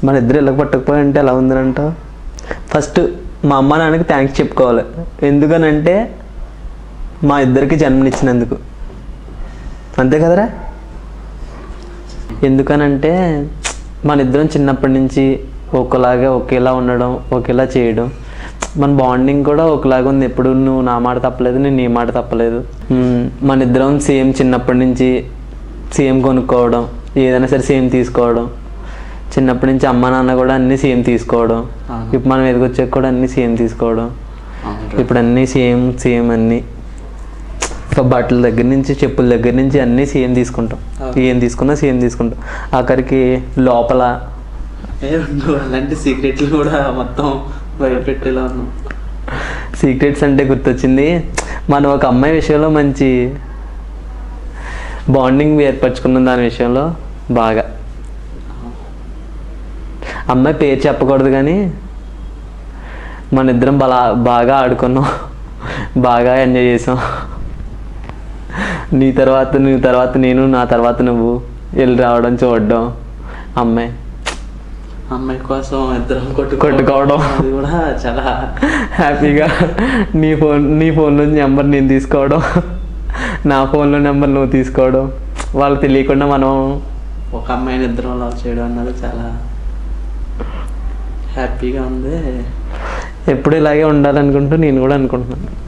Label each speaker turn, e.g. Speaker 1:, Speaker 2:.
Speaker 1: మన ఇద్దరు ఇళ్ళకి పట్టకపోయి అంటే ఎలా ఉందంట. ఫస్ట్ మా అమ్మ నాన్నకి థ్యాంక్స్ చెప్పుకోవాలి. ఎందుకనంటే మా ఇద్దరికి జన్మనిచ్చినందుకు, అంతే కదరా. ఎందుకనంటే మన ఇద్దరం చిన్నప్పటి నుంచి ఒకేలా ఉండడం, ఒకేలా చేయడం, మన బాండింగ్ కూడా ఒకలాగా ఉంది. ఎప్పుడు నువ్వు నా మాట తప్పలేదు, నేను నీ మాట తప్పలేదు. మన ఇద్దరం సేమ్ చిన్నప్పటి నుంచి సేమ్ కొనుక్కోవడం, ఏదైనా సరే సేమ్ తీసుకోవడం, చిన్నప్పటి నుంచి అమ్మ నాన్న కూడా అన్నీ సేమ్ తీసుకోవడం, ఇప్పుడు మనం ఎదుగొచ్చాక కూడా అన్నీ సేమ్ తీసుకోవడం, ఇప్పుడు అన్నీ సేమ్ అన్నీ బట్టల దగ్గర నుంచి చెప్పుల దగ్గర నుంచి అన్నీ సేమ్ తీసుకుంటాం. ఏం తీసుకున్నా సేమ్ తీసుకుంటాం. ఆఖరికి లోపల
Speaker 2: అలాంటి సీక్రెట్లు కూడా మొత్తం భయపెట్టేలా ఉన్నాం.
Speaker 1: సీక్రెట్స్ అంటే గుర్తొచ్చింది, మనం ఒక అమ్మాయి విషయంలో మంచి బాండింగ్ ఏర్పరచుకున్నాం. దాని విషయంలో బాగా, అమ్మాయి పేరు చెప్పకూడదు కానీ మన ఇద్దరం బాగా ఆడుకున్నాం, బాగా ఎంజాయ్ చేసాం. నీ తర్వాత నేను, నా తర్వాత నువ్వు వెళ్ళి రావడం, చూడడం,
Speaker 2: అమ్మాయి కోసం ఇద్దరం
Speaker 1: కొట్టుకోవడం,
Speaker 2: అది కూడా చాలా
Speaker 1: హ్యాపీగా. నీ ఫోన్లో నెంబర్ నేను తీసుకోవడం, నా ఫోన్లో నెంబర్ నువ్వు తీసుకోవడం, వాళ్ళకి తెలియకుండా మనం
Speaker 2: ఒక అమ్మాయిని ఇద్దరం లవ్ చేయడం అన్నది చాలా హ్యాపీగా ఉంది.
Speaker 1: ఎప్పుడు ఇలాగే ఉండాలనుకుంటూ నేను కూడా అనుకుంటున్నాను.